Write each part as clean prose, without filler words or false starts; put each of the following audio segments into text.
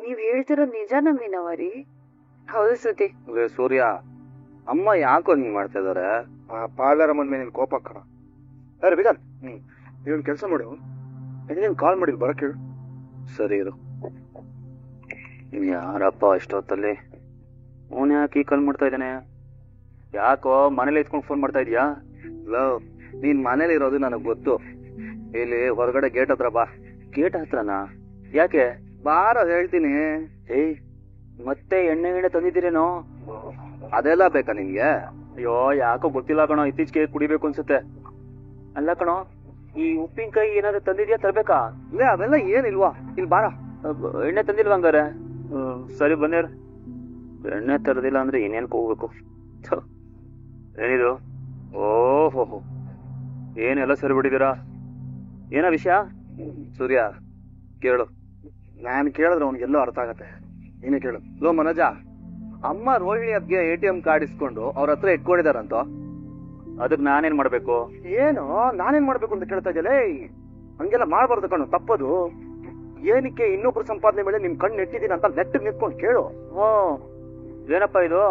ನೀವ್ ಹೇಳ್ತಿರೋದ್ ನಿಜಾನ ಮೀನವರಿ? ಹೌದು ಶ್ರುತಿ. ಸೂರ್ಯ, ಅಮ್ಮ ಯಾಕೋ ಹಿಂಗ್ ಮಾಡ್ತಾ ಇದಾರೆ? ಪಾರ್ಲರ್ ಅಮ್ಮನ ಮೇಲೆ ಕೋಪ ಕಣ. ಅರೆ ಬಿಗನ್, ನೀವೊಂದು ಕೆಲಸ ಮಾಡು, ನೀನ್ ಕಾಲ್ ಮಾಡಿಲ್ ಬರಕ್ ಹೇಳು. ಸರಿ ಇರು. ಯಾರಪ್ಪ ಇಷ್ಟೊತ್ತಲ್ಲಿ? ಅವನ್ ಯಾಕೆ ಈ ಕಾಲ್ ಮಾಡ್ತಾ ಇದ್ದಾನೆ? ಯಾಕೋ ಮನೇಲಿ ಇಟ್ಕೊಂಡು ಫೋನ್ ಮಾಡ್ತಾ ಇದೀಯಾ? ನೀನ್ ಮನೇಲಿ ಇರೋದು ನನಗ್ ಗೊತ್ತು. ಇಲ್ಲಿ ಹೊರಗಡೆ ಗೇಟ್ ಹತ್ರ ಬಾ. ಗೇಟ್ ಹತ್ರನಾ? ಯಾಕೆ? ಬಾರ ಹೇಳ್ತೀನಿ. ಏಯ್, ಮತ್ತೆ ಎಣ್ಣೆ ತಂದಿದ್ದೀರೇನೋ? ಅದೆಲ್ಲ ಬೇಕಾ ನಿನ್ಗೆ? ಅಯ್ಯೋ, ಯಾಕೋ ಗೊತ್ತಿಲ್ಲ ಕಣೋ, ಇತ್ತೀಚೆಗೆ ಕುಡಿಬೇಕು ಅನ್ಸುತ್ತೆ. ಅಲ್ಲ ಕಣೋ, ಈ ಉಪ್ಪಿನಕಾಯಿ ಏನಾದ್ರು ತಂದಿದ್ಯಾ? ತರ್ಬೇಕಾ? ಇಲ್ಲ, ಅವೆಲ್ಲ ಏನಿಲ್ವಾ. ಇಲ್ಲಿ ಬಾರ. ಎಣ್ಣೆ ತಂದಿಲ್ವಾ ಹಂಗಾರೆ? ಸರಿ ಬಂದೇರ. ಎಣ್ಣೆ ತರದಿಲ್ಲ ಅಂದ್ರೆ ಏನೇನ್ಕ ಹೋಗ್ಬೇಕು? ಏನಿದು? ಓಹೋ, ಏನೆಲ್ಲ ಸರಿ ಬಿಟ್ಟಿದ್ದೀರಾ? ಏನ ವಿಷಯ? ಸೂರ್ಯ ಕೇಳು. ನಾನು ಕೇಳಿದ್ರೆ ಅವ್ನಿಗೆಲ್ಲೋ ಅರ್ಥ ಆಗತ್ತೆ. ನೀನೇ ಕೇಳು. ಲೋ ಮನೋಜ, ಅಮ್ಮ ರೋಹಿಣಿ ಅದ್ಗೆ ATM ಕಾರ್ಡ್ ಇಸ್ಕೊಂಡು ಅವ್ರ ಹತ್ರ ಇಟ್ಕೊಂಡಿದಾರಂತ. ಅದಕ್ ನಾನೇನ್ ಮಾಡ್ಬೇಕು? ಏನು ನಾನೇನ್ ಮಾಡ್ಬೇಕು ಅಂತ ಕೇಳ್ತಾ ಇದ್ದಲೇ? ಹಂಗೆಲ್ಲ ಮಾಡ್ಬಾರ್ದು ಕಣು, ತಪ್ಪದು. ಏನಕ್ಕೆ ಇನ್ನೊಬ್ರು ಸಂಪಾದನೆ ಮೇಲೆ ನಿಮ್ ಕಣ್ಣು ನೆಟ್ಟಿದ್ದೀನಿ ಅಂತ ನೆಟ್ಟಿಗೆ ನಿಂತ್ಕೊಂಡು ಕೇಳು. ಏನಪ್ಪ ಇದು?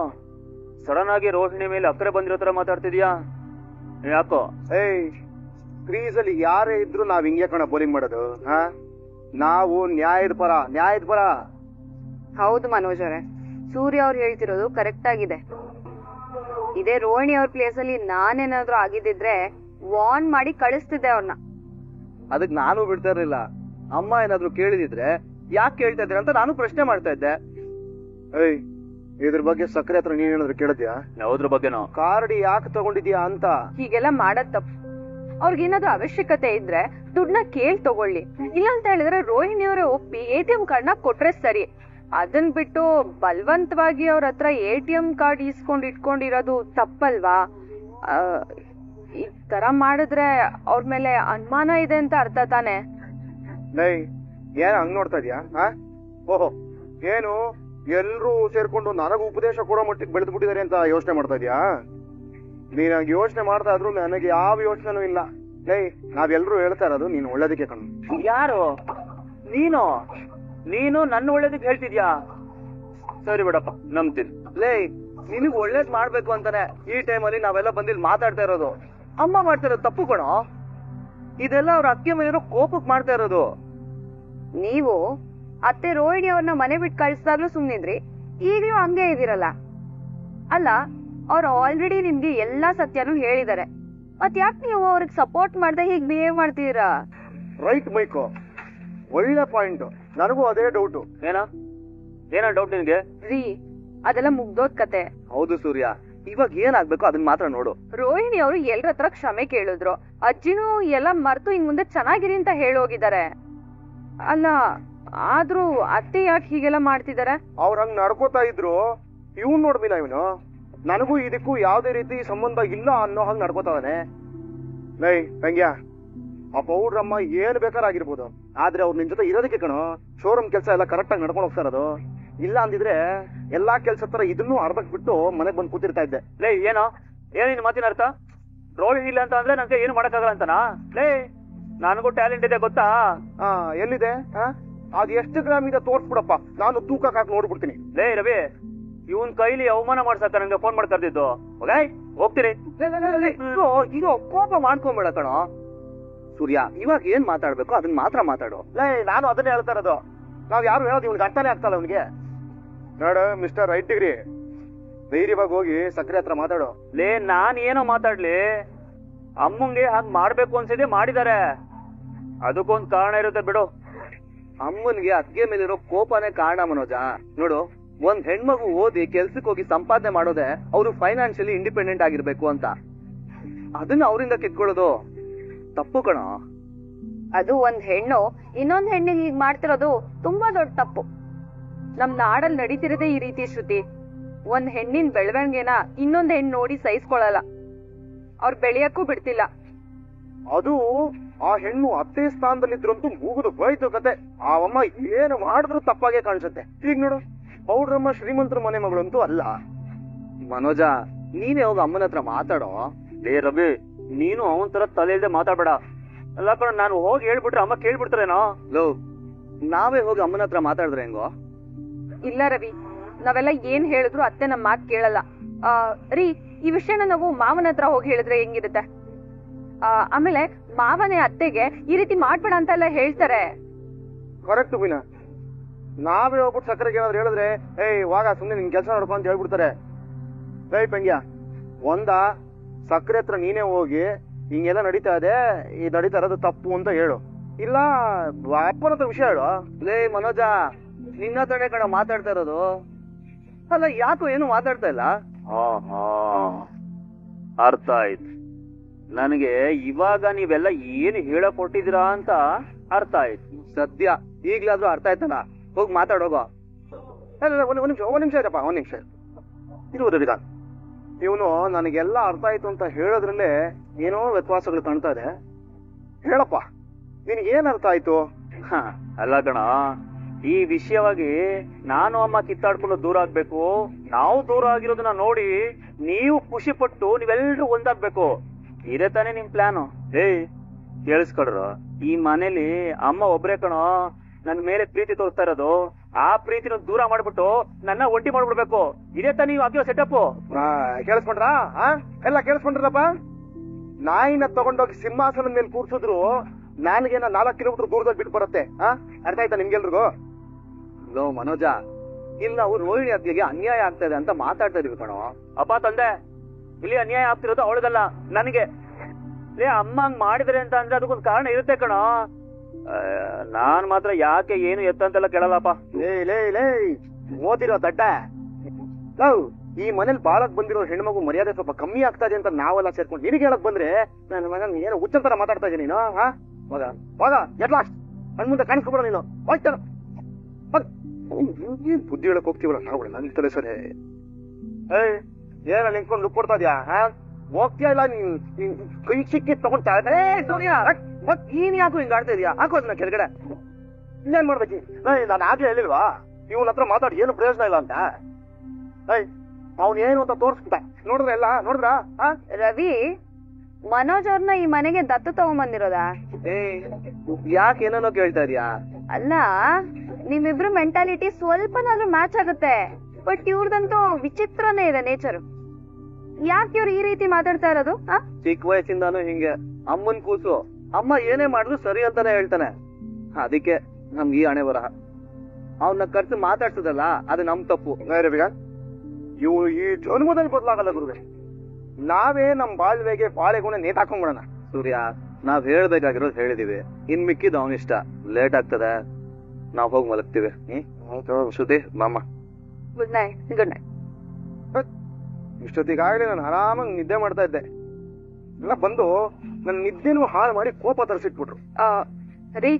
ಸಡನ್ ಆಗಿ ರೋಹಿಣಿ ಮೇಲೆ ಅಕ್ಕರೆ ಬಂದಿರೋ ತರ ಮಾತಾಡ್ತಿದ್ಯಾ? ಯಾಕೋ? ಕ್ರೀಸ್ ಅಲ್ಲಿ ಯಾರೇ ಇದ್ರು ನಾವ್ ಹಿಂಗೆ ಕಣ ಬೌಲಿಂಗ್ ಮಾಡೋದು. ನಾವು ನ್ಯಾಯದ ಪರ. ಹೌದು ಮನೋಜ್ ಅವರೇ, ಸೂರ್ಯ ಅವ್ರು ಹೇಳ್ತಿರೋದು ಕರೆಕ್ಟ್ ಆಗಿದೆ. ಇದೇ ರೋಹಿಣಿ ಅವ್ರ ಪ್ಲೇಸ್ ಅಲ್ಲಿ ನಾನೇನಾದ್ರೂ ಆಗಿದ್ದಿದ್ರೆ ವಾರ್ನ್ ಮಾಡಿ ಕಳಿಸ್ತಿದ್ದೆ ಅವ್ರನ್ನ. ಅದಕ್ ನಾನು ಬಿಡ್ತಾ ಇರ್ಲಿಲ್ಲ. ಅಮ್ಮ ಏನಾದ್ರು ಕೇಳಿದಿದ್ರೆ ಯಾಕೆ ಕೇಳ್ತಾ ಇದ್ರೆ ಅಂತ ನಾನು ಪ್ರಶ್ನೆ ಮಾಡ್ತಾ ಇದ್ದೆ. ಇದ್ರ ಬಗ್ಗೆ ಸಕ್ಕರೆ ಹತ್ರ ನೀನ್ ಏನಾದ್ರು ಕೇಳಿದ್ಯಾ? ಯಾವ್ದ್ರ ಬಗ್ಗೆನೋ? ಕಾರ್ಡ್ ಯಾಕೆ ತಗೊಂಡಿದ್ಯಾ ಅಂತ. ಹೀಗೆಲ್ಲ ಮಾಡದ್ ತಪ್ಪು. ಅವ್ರಿಗೇನಾದ್ರೂ ಅವಶ್ಯಕತೆ ಇದ್ರೆ ದುಡ್ಡನ್ನ ಕೇಳ್ ತಗೊಳ್ಳಿ. ಇಲ್ಲ ಅಂತ ಹೇಳಿದ್ರೆ ರೋಹಿಣಿ ಅವರೇ ಒಪ್ಪಿ ATM ಕಾರ್ಡ್ನ ಕೊಟ್ರೆ ಸರಿ. ಅದನ್ ಬಿಟ್ಟು ಬಲವಂತವಾಗಿ ಅವ್ರ ಹತ್ರ ATM ಕಾರ್ಡ್ ಇಟ್ಕೊಂಡಿರೋದು ತಪ್ಪಲ್ವಾ? ಈ ತರ ಮಾಡಿದ್ರೆ ಅವ್ರ ಮೇಲೆ ಅನುಮಾನ ಇದೆ ಅಂತ ಅರ್ಥ ತಾನೆ? ಏನ್ ಹಂಗ್ ನೋಡ್ತಾ ಇದ್ಯಾ? ಓಹೋ, ಏನು ಎಲ್ರೂ ಸೇರ್ಕೊಂಡು ನನಗೂ ಉಪದೇಶ ಕೊಡೋ ಮಟ್ಟಿಗೆ ಬೆಳೆದು ಬಿಟ್ಟಿದ್ದಾರೆ ಅಂತ ಯೋಚನೆ ಮಾಡ್ತಾ ಇದ್ಯಾ? ನೀನ್ ಹಂಗ ಯೋಚನೆ ಮಾಡ್ತಾ ಇದ್ರು ನನಗೆ ಯಾವ ಯೋಚನೆನೂ ಇಲ್ಲ. ನಾವೆಲ್ರೂ ಹೇಳ್ತಾ ಇರೋದು ನೀನ್ ಒಳ್ಳೇದಕ್ಕೆ ಕಣ್ಣು. ಯಾರು ನೀನು ನನ್ನ ಒಳ್ಳೇದಕ್ಕೆ ಹೇಳ್ತಿದ್ಯಾ? ಸರಿ ಬಿಡಪ್ಪ, ನಂಬ್ತೀನಿ. ನಿನಗ್ ಒಳ್ಳೇದ್ ಮಾಡ್ಬೇಕು ಅಂತಾನೆ ಈ ಟೈಮಲ್ಲಿ ನಾವೆಲ್ಲ ಬಂದಿಲ್ಲಿ ಮಾತಾಡ್ತಾ ಇರೋದು. ಅಮ್ಮ ಮಾಡ್ತಾ ಇರೋದು ತಪ್ಪು ಕಣೋ. ಇದೆಲ್ಲ ಅವ್ರ ಅಕ್ಕೆ ಮೇಲಿರೋ ಕೋಪಕ್ ಮಾಡ್ತಾ ಇರೋದು. ನೀವು ಅತ್ತೆ ರೋಹಿಣಿ ಅವ್ರನ್ನ ಮನೆ ಬಿಟ್ಟು ಕಳಿಸ್ದಾಗ್ಲೂ ಸುಮ್ನಿದ್ರಿ, ಈಗ್ಲೂ ಹಂಗೆ ಇದೀರಲ್ಲ. ಅಲ್ಲ, ಅವ್ರು ಆಲ್ರೆಡಿ ನಿಮ್ಗೆ ಎಲ್ಲಾ ಸತ್ಯನೂ ಹೇಳಿದಾರೆ. ಮತ್ ಯಾಕೆ ನೀವು ಅವ್ರಿಗೆ ಸಪೋರ್ಟ್ ಮಾಡ್ದೆ ಹೀಗ್ ಬಿಹೇವ್ ಮಾಡ್ತೀರಾ? ರೈಟ್ ಮೈಕೋ, ಒಳ್ಳೆ ಪಾಯಿಂಟ್. ನನಗೂ ಅದೇ ಡೌಟು. ಏನ ಡೌಟ್ ನಿನ್ಗೆ? ಅದೆಲ್ಲ ಮುಗ್ದೋದ್ ಕತೆ. ಹೌದು ಸೂರ್ಯ, ಇವಾಗ ಏನಾಗ್ಬೇಕು ಅದನ್ನ ಮಾತ್ರ ನೋಡು. ರೋಹಿಣಿ ಅವರು ಎಲ್ರ ಹತ್ರ ಕ್ಷಮೆ ಕೇಳಿದ್ರು. ಅಜ್ಜಿನೂ ಎಲ್ಲ ಮರ್ತು ಇನ್ ಮುಂದೆ ಚೆನ್ನಾಗಿರಿ ಅಂತ ಹೇಳೋಗಿದ್ದಾರೆ. ಅಲ್ಲ, ಆದ್ರೂ ಅತ್ತೆ ಯಾಕೆ ಹೀಗೆಲ್ಲ ಮಾಡ್ತಿದಾರೆ? ಅವ್ರ ಹಂಗ್ ನಡ್ಕೋತಾ ಇದ್ರು. ಇವ್ನ್ ನೋಡ್ಬಿಲ್ಲ, ಇವನು ನನಗೂ ಇದಕ್ಕೂ ಯಾವ್ದೇ ರೀತಿ ಸಂಬಂಧ ಇಲ್ಲ ಅನ್ನೋ ಹಂಗ್ ನಡ್ಕೋತಾವನೆ. ತಂಗ್ಯ, ಆ ಪೌಡ್ರಮ್ಮ ಏನ್ ಬೇಕಾರಾಗಿರ್ಬೋದು, ಆದ್ರೆ ಅವ್ರು ನಿನ್ ಜೊತೆ ಇರೋದಕ್ಕೆ ಕಣೋ ಶೋರೂಮ್ ಕೆಲಸ ಎಲ್ಲ ಕರೆಕ್ಟ್ ಆಗಿ ನಡ್ಕೊಂಡು ಹೋಗ್ತಾ ಇರೋದು. ಇಲ್ಲ ಅಂದಿದ್ರೆ ಎಲ್ಲಾ ಕೆಲ್ಸ ತರ ಇದನ್ನು ಅರ್ಧಕ್ ಬಿಟ್ಟು ಮನೆಗ್ ಬಂದು ಕೂತಿರ್ತಾ ಇದ್ದೆ. ಏನೋ ಏನಿನ್ ಮಾತಿನ ಅರ್ಥ? ರೋಹಿಣಿ ಇಲ್ಲ ಅಂತ ಅಂದ್ರೆ ನಂಗೆ ಏನು ಮಾಡಕ್ಕಾಗಲ್ಲ ಅಂತನಾ? ನನಗೂ ಟ್ಯಾಲೆಂಟ್ ಇದೆ ಗೊತ್ತಾ? ಎಲ್ಲಿದೆ? ಅದ್ ಎಷ್ಟು ಗ್ರಾಮ್ ಇದೆ ತೋರ್ಸ್ಬಿಡಪ್ಪ, ನಾನು ತೂಕ ಹಾಕಿ ನೋಡ್ಬಿಡ್ತೀನಿ. ರವಿ, ಇವನ್ ಕೈಲಿ ಅವಮಾನ ಮಾಡ್ಸಕ್ಕ ನಂಗೆ ಫೋನ್ ಮಾಡಿ ಕರ್ದಿದ್ದು. ಹೋಗ್ತೀನಿ. ಇದು ಕೋಪ ಮಾಡ್ಕೊಂಬೇಡ ಕಣೋ ಸೂರ್ಯ. ಇವಾಗ ಏನ್ ಮಾತಾಡ್ಬೇಕು ಅದನ್ನ ಮಾತ್ರ ಮಾತಾಡು. ನಾನು ಅದನ್ನೇ ಹೇಳ್ತಾ ಇರೋದು. ನಾವ್ ಯಾರು ಹೇಳೋದು ಇವ್ನಿಗೆ ಅರ್ಥನೇ ಆಗ್ತಲ್ಲ ಅವನಿಗೆ. ನೋಡ ಮಿಸ್ಟರ್ ರೈಟ್ ಡಿಗ್ರಿ, ಧೈರ್ಯವಾಗಿ ಹೋಗಿ ಸಕ್ಕರೆ ಹತ್ರ ಮಾತಾಡು. ನಾನ್ ಏನೋ ಮಾತಾಡ್ಲಿ, ಅಮ್ಮಂಗೆ ಹಾಗ್ ಮಾಡ್ಬೇಕು ಅನ್ಸಿದೆ ಮಾಡಿದಾರೆ. ಅದಕ್ಕೊಂದ್ ಕಾರಣ ಇರುತ್ತೆ ಬಿಡು. ಅಮ್ಮನ್ಗೆ ಅದ್ಗೆ ಮೇಲಿರೋ ಕೋಪನೇ ಕಾರಣ ಮನೋಜ. ನೋಡು, ಒಂದ್ ಹೆಣ್ಮಗು ಓದಿ ಕೆಲ್ಸಕ್ಕೆ ಹೋಗಿ ಸಂಪಾದನೆ ಮಾಡೋದೆ ಅವ್ರು ಫೈನಾನ್ಷಿಯಲಿ ಇಂಡಿಪೆಂಡೆಂಟ್ ಆಗಿರ್ಬೇಕು ಅಂತ. ಅದನ್ನ ಅವರಿಂದ ಕಿತ್ಕೊಳ್ಳೋದು ತಪ್ಪು ಕಣೋ. ಅದು ಒಂದ್ ಹೆಣ್ಣು ಇನ್ನೊಂದ್ ಹೆಣ್ಣಿಗೆ ಹೀಗ್ ಮಾಡ್ತಿರೋದು ತುಂಬಾ ದೊಡ್ಡ ತಪ್ಪು. ನಮ್ ನಾಡಲ್ಲಿ ನಡೀತಿರೋದೇ ಈ ರೀತಿ ಶ್ರುತಿ. ಒಂದ್ ಹೆಣ್ಣಿನ ಬೆಳವಣಿಗೆನ ಇನ್ನೊಂದ್ ಹೆಣ್ಣು ನೋಡಿ ಸಹಿಸ್ಕೊಳಲ್ಲ, ಅವ್ರು ಬೆಳೆಯಕ್ಕೂ ಬಿಡ್ತಿಲ್ಲ. ಅದು ಆ ಹೆಣ್ಣು ಅತ್ತೆ ಸ್ಥಾನದಲ್ಲಿದ್ರಂತೂ ಮುಗಿದು ಹೋಯ್ತು ಕತೆ. ಆ ಅಮ್ಮ ಏನು ಮಾಡಿದ್ರು ತಪ್ಪಾಗೆ ಕಾಣಿಸುತ್ತೆ. ಈಗ ನೋಡು, ಪೌಡ್ರಮ್ಮ ಶ್ರೀಮಂತರ ಮನೆ ಮಗಳಂತೂ ಅಲ್ಲ. ಮನೋಜ, ನೀನೇ ಹೋಗ ಅಮ್ಮನ ಹತ್ರ ಮಾತಾಡೋ. ರವಿ, ನೀನು ಅವನ್ ತರ ತಲೆ ಇಲ್ದೆ ಮಾತಾಡ್ಬೇಡ. ಅಲ್ಲ ಕಣ, ನಾನು ಹೋಗಿ ಹೇಳ್ಬಿಟ್ರೆ ಅಮ್ಮ ಕೇಳ್ಬಿಡ್ತಾರೇನೋ. ನಾವೇ ಹೋಗಿ ಅಮ್ಮನ ಹತ್ರ ಮಾತಾಡಿದ್ರೆ ಹೆಂಗೋ? ಇಲ್ಲ ರವಿ, ನಾವೆಲ್ಲ ಏನ್ ಹೇಳಿದ್ರು ಅತ್ತೆ ನಮ್ ಮಾತ್ ಕೇಳಲ್ಲ. ರೀ, ಈ ವಿಷಯನ ನಾವು ಮಾವನ ಹತ್ರ ಹೋಗಿ ಹೇಳಿದ್ರೆ ಹೆಂಗಿರುತ್ತೆ? ಆಮೇಲೆ ಮಾವನೇ ಅತ್ತೆಗೆ ಈ ರೀತಿ ಮಾಡ್ಬೇಡ ಅಂತ ಎಲ್ಲ ಹೇಳ್ತಾರೆ. ಕರೆಕ್ಟ್ ಮೀನಾ, ನಾವೇ ಹೋಗ್ಬಿಟ್ಟು ಸಕ್ಕರೆಗೆ ಏನಾದ್ರು ಹೇಳಿದ್ರೆ ವಾಗ ಸುಮ್ನೆ ನಿನ್ ಕೆಲಸ ನೋಡ್ಕೊ ಅಂತ ಹೇಳ್ಬಿಡ್ತಾರೆ. ಪಂಗ್ಯ, ಒಂದ ಸಕ್ಕರೆ ಹತ್ರ ನೀನೇ ಹೋಗಿ ಹಿಂಗೆಲ್ಲ ನಡೀತಾ ಇದೆ, ಈ ನಡೀತಾ ಇರೋದು ತಪ್ಪು ಅಂತ ಹೇಳು, ಇಲ್ಲ ಅಪ್ಪನ ಹತ್ರ ವಿಷಯ ಹೇಳು. ಲೇ ಮನೋಜ, ನಿನ್ನ ಹತ್ರನೇ ಕಣ ಮಾತಾಡ್ತಾ ಇರೋದು. ಅಲ್ಲ, ಯಾಕೋ ಏನು ಮಾತಾಡ್ತಾ ಇಲ್ಲ? ಅರ್ಥ ಆಯ್ತು ನನಗೆ. ಇವಾಗ ನೀವೆಲ್ಲ ಏನು ಹೇಳಕ್ ಕೊಟ್ಟಿದ್ದೀರಾ ಅಂತ ಅರ್ಥ ಆಯ್ತು. ಸದ್ಯ ಈಗ್ಲಾದ್ರೂ ಅರ್ಥ ಆಯ್ತಲ್ಲ, ಹೋಗಿ ಮಾತಾಡೋಗೋ. ಒಂದ್ ನಿಮಿಷ ಇರಪ್ಪ, ಒಂದ್ ನಿಮಿಷ ಇರುವುದು ವಿಧಾನ. ಇವನು ನನಗೆಲ್ಲ ಅರ್ಥ ಆಯ್ತು ಅಂತ ಹೇಳೋದ್ರಲ್ಲೇ ಏನೋ ವ್ಯತ್ಯಾಸಗಳು ಕಾಣ್ತಾ ಇದೆ. ಹೇಳಪ್ಪ, ನಿನಗೇನ್ ಅರ್ಥ ಆಯ್ತು? ಅಲ್ಲ ಕಣ, ಈ ವಿಷಯವಾಗಿ ನಾನು ಅಮ್ಮ ಕಿತ್ತಾಡ್ಕೊಂಡು ದೂರ ಆಗ್ಬೇಕು. ನಾವು ದೂರ ಆಗಿರೋದನ್ನ ನೋಡಿ ನೀವು ಖುಷಿ ಪಟ್ಟು ನೀವೆಲ್ಲರೂ ಒಂದಾಗ್ಬೇಕು. ಇದೇ ತಾನೇ ನಿಮ್ ಪ್ಲಾನು? ಕೇಳಿಸ್ಕೊಡ್ರು, ಈ ಮನೇಲಿ ಅಮ್ಮ ಒಬ್ರೇ ಕಣೋ ನನ್ ಮೇಲೆ ಪ್ರೀತಿ ತೋರಿಸ್ತಾ ಇರೋದು. ಆ ಪ್ರೀತಿನ ದೂರ ಮಾಡ್ಬಿಟ್ಟು ನನ್ನ ಒಂಟಿ ಮಾಡ್ಬಿಡ್ಬೇಕು. ಇದೇ ತಾನೇ ನೀವು ಹಾಕಿರೋ ಸೆಟಪ್. ಕೇಳಿಸ್ಕೊಂಡ್ರ? ಎಲ್ಲ ಕೇಳಿಸ್ಕೊಂಡ್ರಪ್ಪ. ನಾಯಿನ ತಗೊಂಡೋಗಿ ಸಿಂಹಾಸನದ ಮೇಲೆ ಕೂರ್ಸಿದ್ರು ನನಗೇನ 4 ಕಿಲೋಮೀಟರ್ ದೂರದಲ್ಲಿ ಬಿಟ್ಟು ಬರುತ್ತೆ. ಅರ್ಥ ಆಯ್ತಾ ನಿಮ್ಗೆಲ್ರಿಗೂ? ಲೋ ಮನೋಜ, ಇಲ್ಲಿ ನಾವು ರೋಹಿಣಿ ಅತ್ತಿಗೆ ಅನ್ಯಾಯ ಆಗ್ತಾ ಇದೆ ಅಂತ ಮಾತಾಡ್ತಾ ಇದೀವಿ ಕಣೋ. ಅಪ್ಪ ತಂದೆ, ಇಲ್ಲಿ ಅನ್ಯಾಯ ಆಗ್ತಿರೋದು ಅವಳದಲ್ಲ, ನನಗೆ. ಅಮ್ಮ ಹಂಗ್ ಮಾಡಿದ್ರೆ ಅಂತ ಅಂದ್ರೆ ಅದಕ್ಕೊಂದು ಕಾರಣ ಇರುತ್ತೆ ಕಣೋ. ನಾನ್ ಮಾತ್ರ ಯಾಕೆ ಏನು ಎತ್ತಂತೆಲ್ಲ ಕೇಳಲ್ಲಪ್ಪ. ಲೇ ಓದಿರೋ ದಡ್ಡ, ಈ ಮನೇಲಿ ಬಾಳಕ್ ಬಂದಿರೋ ಹೆಣ್ಮಗು ಮರ್ಯಾದೆ ಸ್ವಲ್ಪ ಕಮ್ಮಿ ಆಗ್ತಾ ಇದೆ ಅಂತ ನಾವೆಲ್ಲ ಸೇರ್ಕೊಂಡು ನಿನಗೆ ಹೇಳಕ್ ಬಂದ್ರೆ ನನ್ನ ಮಗನ್ ಏನೋ ಹುಚ್ಚಂತರ ಮಾತಾಡ್ತಾ ಇದೀನಿ ನೀನು. ಮಗ ಮಗ ಎಟ್ ಲಾಸ್ಟ್ ನನ್ ಮುಂದೆ ಕಾಣಿಸ್ಕೊಬೇಡ ನೀನು. ಹೋಯ್ತಾನ ಬುದ್ಧಿ ಹೇಳಕ್ ಹೋಗ್ತೀವಲ್ಲ ನಾವು, ನನ್ ತಲೆ ಸರಿ. ಏನ ನಿಂತ್ಕೊಂಡು ಲುಕ್ ಕೊಡ್ತಾ ಇದ್ಯಾ? ಹೋಗ್ತೀಯ ಇಲ್ಲ ನೀನ್ ಕೈ ಸಿಕ್ಕಿ ತಗೊಂಡ್ತಾ ನೀನ್ ಯಾಕೋ ಹಿಂಗ ಆಡ್ತಾ ಇದೀಯಾ? ಹಾಕೋದ್ ಕೆಳಗಡೆ. ಇನ್ನೇನ್ ಮಾಡ್ಬೇಕು? ನಾನು ಆಗ್ಲೇ ಹೇಳಿಲ್ವಾ ಇವನ ಹತ್ರ ಮಾತಾಡಿ ಏನು ಪ್ರಯೋಜನ ಇಲ್ಲ ಅಂತ? ಅವನ್ ಏನು ಅಂತ ತೋರ್ಸ್ಬಿಟ್ಟ. ನೋಡಿದ್ರ ಎಲ್ಲ ನೋಡಿದ್ರ? ರವಿ, ಮನೋಜ್ ಅವ್ರನ್ನ ಈ ಮನೆಗೆ ದತ್ತು ತಗೊಂಬಂದಿರೋದಾ? ಯಾಕೆ ಏನೇನೋ ಕೇಳ್ತಾ ಇದೀಯಾ? ಅಲ್ಲ, ನಿಮ್ಮಿಬ್ರು ಮೆಂಟಾಲಿಟಿ ಸ್ವಲ್ಪನಾದ್ರೂ ಮ್ಯಾಚ್ ಆಗುತ್ತೆ. ಬಟ್ ಇವ್ರದಂತೂ ವಿಚಿತ್ರನೇ ಇದೆ ನೇಚರ್. ಯಾಕೆ ಇವ್ರು ಈ ರೀತಿ ಮಾತಾಡ್ತಾ ಇರೋದು? ಚಿಕ್ಕ ವಯಸ್ಸಿಂದಾನು ಹಿಂಗೆ. ಅಮ್ಮನ್ ಕೂಸು, ಅಮ್ಮ ಏನೇ ಮಾಡಿದ್ರು ಸರಿ ಅಂತಾನೆ ಹೇಳ್ತಾನೆ. ಅದಕ್ಕೆ ನಮ್ಗೆ ಈ ಹಣೆ ಬರಹ. ಅವನ್ನ ಕರ್ಸಿ ಮಾತಾಡ್ಸದಲ್ಲ, ಅದು ನಮ್ ತಪ್ಪು. ಇವು ಈ ಜನ್ಮದಲ್ಲಿ ಬದಲಾಗಲ್ಲ ಗುರುವೆ. ನಾವೇ ನಮ್ ಬಾಳ್ವೆಗೆ ಬಾಳೆಗುಣ ನೇತಾಕೊಂಡ್ಬಿಡೋಣ. ಸೂರ್ಯ, ನಾವ್ ಹೇಳ್ಬೇಕಾಗಿರೋದು ಹೇಳಿದೀವಿ. ಇನ್ ಮಿಕ್ಕಿದ್ ಅವನಿಷ್ಟ. ಲೇಟ್ ಆಗ್ತದೆ, ನಾವ್ ಹೋಗಿ ಮಲಗ್ತೀವಿ. ಶ್ರುತಿ ಮಾಮ, ಗುಡ್ ನೈಟ್. Good night. ಇಷ್ಟೊತ್ತಿಗಾಗಲೇ ನಾನು ಆರಾಮಾಗಿ ನಿದ್ದೆ ಮಾಡ್ತಾ ಇದ್ದೆ. ಎಲ್ಲ ಬಂದು ನನ್ನ ನಿದ್ದೆನೂ ಹಾಳು ಮಾಡಿ ಕೋಪ ತರಿಸಿಟ್ಬಿಟ್ರು. ರೀ,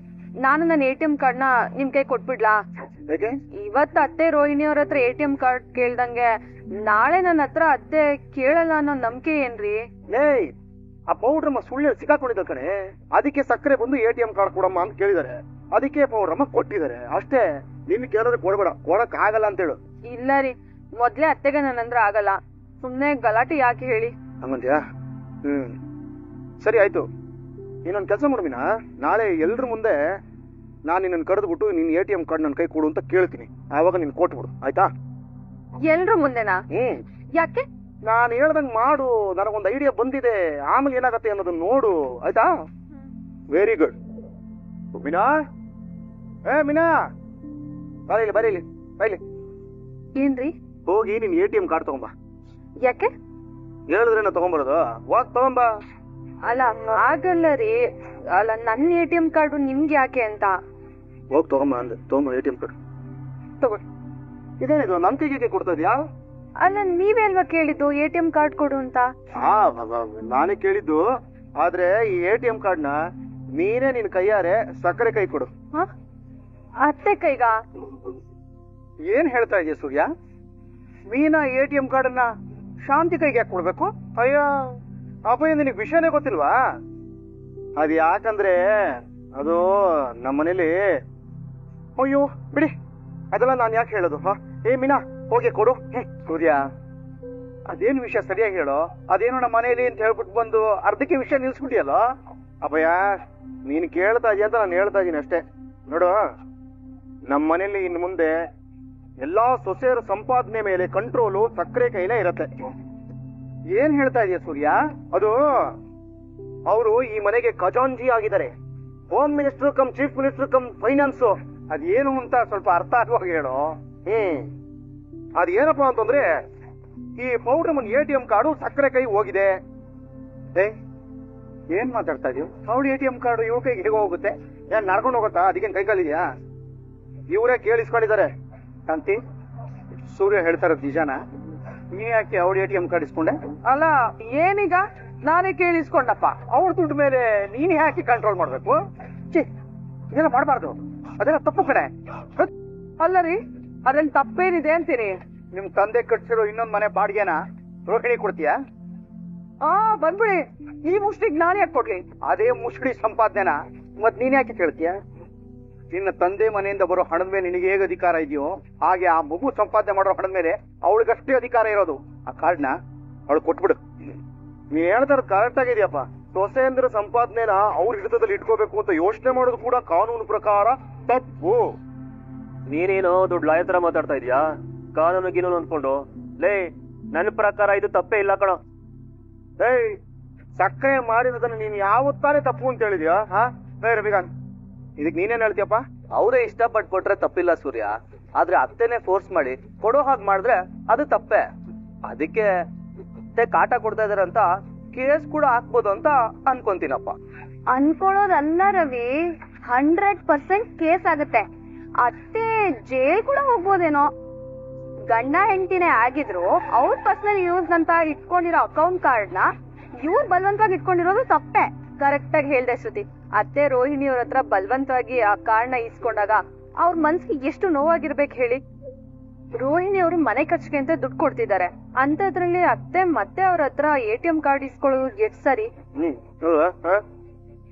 ನಾನು ನನ್ನ ATM ಕಾರ್ಡ್ನ ನಿಮ್ ಕೈ ಕೊಟ್ಬಿಡ್ಲಾ? ಹೇಗೆ? ಇವತ್ತು ಅತ್ತೆ ರೋಹಿಣಿ ಅವ್ರ ಹತ್ರ ATM ಕಾರ್ಡ್ ಕೇಳ್ದಂಗೆ ನಾಳೆ ನನ್ನ ಹತ್ರ ಅತ್ತೆ ಕೇಳಲ್ಲ ಅನ್ನೋ ನಂಬಿಕೆ ಏನ್ರಿ? ಆ ಪೌಡ್ರಮ್ಮ ಸುಳ್ಳು ಸಿಕ್ಕಾಕೊಂಡಿದ್ದ ಕಣೆ. ಅದಕ್ಕೆ ಸಕ್ಕರೆ ಬಂದು ATM ಕಾರ್ಡ್ ಕೊಡಮ್ಮ ಅಂತ ಕೇಳಿದಾರೆ. ಅದಕ್ಕೆ ಪೌಡ್ರಮ್ಮ ಕೊಟ್ಟಿದ್ದಾರೆ ಅಷ್ಟೇ. ನಿನ್ ಕೇಳಿದ್ರೆ ಕೊಡ್ಬೇಡ, ಕೊಡಕ್ ಆಗಲ್ಲ ಅಂತ ಹೇಳು. ಇಲ್ಲ ರೀ, ಮೊದ್ಲೇ ಅತ್ತೆಗೆ ನನ್ನಂದ್ರ ಆಗಲ್ಲ. ಸುಮ್ನೆ ಗಲಾಟೆ ಯಾಕೆ ಹೇಳಿ? ಹಂಗಂತ್ಯಾ? ಸರಿ ಆಯ್ತು. ನೀನೊಂದ್ ಕೆಲಸ ಮಾಡ್ಬಿನ, ನಾಳೆ ಎಲ್ರ ಮುಂದೆ ನಾನ್ ನಿನ್ನ ಕರೆದ್ಬಿಟ್ಟು ನಿನ್ ATM ಕಾರ್ಡ್ ನನ್ ಕೈ ಕೊಡು ಅಂತ ಕೇಳ್ತೀನಿ. ಆವಾಗ ನೀನ್ ಕೊಟ್ಬಿಡು, ಆಯ್ತಾ? ಎಲ್ರು ಮುಂದೆನಾ? ಯಾಕೆ? ನಾನು ಹೇಳ್ದಂಗ್ ಮಾಡು. ನನಗೊಂದು ಐಡಿಯಾ ಬಂದಿದೆ, ಆಮೇಲೆ ಏನಾಗತ್ತೆ ಅನ್ನೋದನ್ನ ನೋಡು, ಆಯ್ತಾ? Very good. ಮೀನಾ, ಮೀನಾ, ಬರೀಲಿ ಬರೀಲಿ ಬೈಲಿ. ಏನ್ರಿ? ಹೋಗಿ ನಿನ್ ATM ಕಾರ್ಡ್ ತಗೊಂಬ. ಯಾಕೆ? ಹೇಳಿದ್ರೆ ನಾ ತಗೊಂಬರೋದು. ಹೋಗ್ ತಗೊಂಬ. ಅಲ್ಲ, ಆಗಲ್ಲ ರೀ. ಅಲ್ಲ, ನನ್ನ ATM ಕಾರ್ಡು ನಿಮ್ಗೆ ಯಾಕೆ ಅಂತ. ಹೋಗ್ ತಗೊಂಬ ಅಂದೆ. ತಗೊಂಬ ATM ಕಾರ್ಡ್ ತಗೊಳ್ಳಿ. ಇದೇನಿದು ನಮ್ ಕೈಗೆ ಕೊಡ್ತಾ ಇದ್ಯಾ? ಅಲ್ಲ, ನೀವೇ ಅಲ್ವಾ ಕೇಳಿದ್ದು ATM ಕಾರ್ಡ್ ಕೊಡು ಅಂತ? ನಾನೇ ಕೇಳಿದ್ದು. ಆದ್ರೆ ಈ ATM ಕಾರ್ಡ್ನ ನೀನೇ ನಿನ್ ಕೈಯಾರೆ ಸಕ್ಕರೆ ಕೈ ಕೊಡು. ಅತ್ತೆ ಕೈಗ? ಏನ್ ಹೇಳ್ತಾ ಇದೀಯ ಸೂರ್ಯ? ಮೀನಾ ATM ಕಾರ್ಡನ್ನ ಶಾಂತಿ ಕೈಗೆ ಯಾಕೆ ಕೊಡ್ಬೇಕು? ಅಯ್ಯೋ ಅಪ್ಪಯ್ಯ, ನಿನಗ್ ವಿಷಯನೇ ಗೊತ್ತಿಲ್ವಾ? ಅದ್ ಯಾಕಂದ್ರೆ ಅದು ನಮ್ಮನೇಲಿ. ಅಯ್ಯೋ ಬಿಡಿ, ಅದೆಲ್ಲ ನಾನ್ ಯಾಕೆ ಹೇಳೋದು? ಮೀನಾ, ಹೋಗಿ ಕೊಡು. ಸೂರ್ಯ, ಅದೇನು ವಿಷಯ ಸರಿಯಾಗಿ ಹೇಳೋ. ಅದೇನು ನಮ್ಮ ಮನೇಲಿ ಅಂತ ಹೇಳ್ಬಿಟ್ಟು ಬಂದು ಅರ್ಧಕ್ಕೆ ವಿಷಯ ನಿಲ್ಸ್ಬಿಟ್ಟಿಯಲ್ಲೋ. ಅಪ್ಪಯ್ಯ, ನೀನ್ ಕೇಳ್ತಾ ಇದೀಯ ಅಂತ ನಾನು ಹೇಳ್ತಾ ಇದೀನಿ ಅಷ್ಟೇ. ನೋಡು, ನಮ್ಮ ಮನೇಲಿ ಇನ್ ಮುಂದೆ ಎಲ್ಲಾ ಸೊಸೆಯರ ಸಂಪಾದನೆ ಮೇಲೆ ಕಂಟ್ರೋಲು ಸಕ್ಕರೆ ಕೈಲೇ ಇರತ್ತೆ. ಏನ್ ಹೇಳ್ತಾ ಇದೀಯ ಸೂರ್ಯ? ಅದು ಅವರು ಈ ಮನೆಗೆ ಖಜಾಂಜಿ ಆಗಿದ್ದಾರೆ. Home minister come chief minister come finance. ಅದೇನು ಅಂತ ಸ್ವಲ್ಪ ಅರ್ಥ ಆಗುವಾಗ ಹೇಳು. ಅದೇನಪ್ಪ ಅಂತಂದ್ರೆ, ಈ ಪೌಡರ್ ಮನ್ ATM ಕಾರ್ಡು ಸಕ್ಕರೆ ಕೈ ಹೋಗಿದೆ. ಏನ್ ಮಾತಾಡ್ತಾ ಇದೀವಿ? ಅವಳು ATM ಕಾರ್ಡು ಇವ್ರ ಕೈಗೆ ಹೇಗೆ ಹೋಗುತ್ತೆ? ಏನ್ ನಡ್ಕೊಂಡು ಹೋಗುತ್ತಾ? ಅದಕ್ಕೇನ್ ಕೈ ಕಾಲಿದ್ಯಾ? ಇವರೇ ಕೇಳಿಸ್ಕೊಂಡಿದ್ದಾರೆ. ಕಾಂತಿ, ಸೂರ್ಯ ಹೇಳ್ತಾರ ನಿಜಾನ? ನೀ ಯಾಕೆ ಅವಳು ATM ಕಾರ್ಡ್ ಇಸ್ಕೊಂಡೆ? ಅಲ್ಲ, ಏನೀಗ ನಾನೇ ಕೇಳಿಸ್ಕೊಂಡಪ್ಪ. ಅವ್ರ ದುಡ್ಡು ಮೇಲೆ ನೀನ್ ಯಾಕೆ ಕಂಟ್ರೋಲ್ ಮಾಡ್ಬೇಕು? ಇದೆಲ್ಲ ಮಾಡಬಾರ್ದು, ಅದೆಲ್ಲ ತಪ್ಪು ಕಡೆ. ಅಲ್ಲ ರೀ, ಅದ್ರಲ್ಲಿ ತಪ್ಪೇನಿದೆ ಅಂತೀನಿ. ನಿಮ್ ತಂದೆ ಕಟ್ಸಿರೋ ಇನ್ನೊಂದ್ ಮನೆ ಬಾಡಿಗೆನ ರೋಹಿಣಿ ಕೊಡ್ತೀಯಾ? ಬಂದ್ಬಿಡಿ, ಈ ಮುಷ್ಟಿಗೆ ನಾನು ಯಾಕೆ ಕೊಡ್ಲಿ? ಅದೇ ಮುಷ್ಡಿ ಸಂಪಾದನೆನ ಮತ್ ನೀನ್ ಯಾಕೆ ಕೇಳ್ತೀಯ? ನಿನ್ನ ತಂದೆ ಮನೆಯಿಂದ ಬರೋ ಹಣದ ಮೇಲೆ ನಿನಗೆ ಹೇಗೆ ಅಧಿಕಾರ ಇದೆಯೋ ಹಾಗೆ ಆ ಮಗು ಸಂಪಾದನೆ ಮಾಡೋ ಹಣದ ಮೇಲೆ ಅವಳಿಗಷ್ಟೇ ಅಧಿಕಾರ ಇರೋದು. ಆ ಕಾರ್ಡ್ನ ಅವಳು ಕೊಟ್ಬಿಡು. ನೀನ್ ಹೇಳ್ತಾರ ಕರೆಕ್ಟ್ ಆಗಿದೆಯಪ್ಪ. ಸೊಸೆಯಂದ್ರ ಸಂಪಾದನೆನ ಅವ್ರ ಹಿಡಿತದಲ್ಲಿ ಇಟ್ಕೋಬೇಕು ಅಂತ ಯೋಚನೆ ಮಾಡೋದು ಕೂಡ ಕಾನೂನು ಪ್ರಕಾರ ತಪ್ಪು. ನೀನೇನೋ ದೊಡ್ಡ ಲಾಯ ತರ ಮಾತಾಡ್ತಾ ಇದೀಯಾ? ಕಾನೂನು ಗಿನೂನು ಅಂದ್ಕೊಂಡು. ಲೇ, ನನ್ನ ಪ್ರಕಾರ ಇದು ತಪ್ಪೇ ಇಲ್ಲ ಕಣೋ. ಸಕ್ಕರೆ ಮಾಡಿರೋದನ್ನ ನೀನ್ ಯಾವತ್ತಾನೆ ತಪ್ಪು ಅಂತ ಹೇಳಿದ್ಯಾ? ರವಿಕಾಂತ್, ಇದಕ್ ನೀನೇನ್ ಹೇಳ್ತೀಯಪ್ಪ? ಅವರೇ ಇಷ್ಟಪಟ್ಟು ಕೊಟ್ರೆ ತಪ್ಪಿಲ್ಲ ಸೂರ್ಯ. ಆದ್ರೆ ಅತ್ತೆನೆ ಫೋರ್ಸ್ ಮಾಡಿ ಕೊಡೋ ಹಾಗೆ ಮಾಡಿದ್ರೆ ಅದು ತಪ್ಪೇ. ಅದಕ್ಕೆ ಕಾಟ ಕೊಡ್ತಾ ಇದಾರೆ ಅಂತ ಕೇಸ್ ಕೂಡ ಹಾಕ್ಬೋದು ಅಂತ ಅನ್ಕೊಂತೀನಪ್ಪ. ಅನ್ಕೊಳ್ಳೋದಲ್ಲ ರವಿ, 100% ಕೇಸ್ ಆಗುತ್ತೆ. ಅತ್ತೆ ಜೈಲ್ ಕೂಡ ಹೋಗ್ಬೋದೇನೋ. ಗಂಡ ಹೆಂಡತಿನೇ ಆಗಿದ್ರು ಅವ್ರ ಪರ್ಸನಲ್ ಯೂಸ್ ಅಂತ ಇಟ್ಕೊಂಡಿರೋ ಅಕೌಂಟ್ ಕಾರ್ಡ್ ನ ಇವ್ರು ಬಲವಂತವಾಗಿ ಇಟ್ಕೊಂಡಿರೋದು ತಪ್ಪೆ. ಕರೆಕ್ಟ್ ಆಗಿ ಹೇಳ್ದೆ ಶ್ರುತಿ. ಅತ್ತೆ ರೋಹಿಣಿ ಅವ್ರ ಹತ್ರ ಬಲವಂತವಾಗಿ ಆ ಕಾರ್ಡ್ ನ ಇಸ್ಕೊಂಡಾಗ ಅವ್ರ ಮನ್ಸಿಗೆ ಎಷ್ಟು ನೋವಾಗಿರ್ಬೇಕು ಹೇಳಿ. ರೋಹಿಣಿ ಅವರು ಮನೆ ಖರ್ಚಿಗೆ ಅಂತ ದುಡ್ಡು ಕೊಡ್ತಿದ್ದಾರೆ, ಅಂತದ್ರಲ್ಲಿ ಅತ್ತೆ ಮತ್ತೆ ಅವ್ರ ಹತ್ರ ATM ಕಾರ್ಡ್ ಇಸ್ಕೊಳ್ಳೋದು ಎಷ್ಟು ಸರಿ?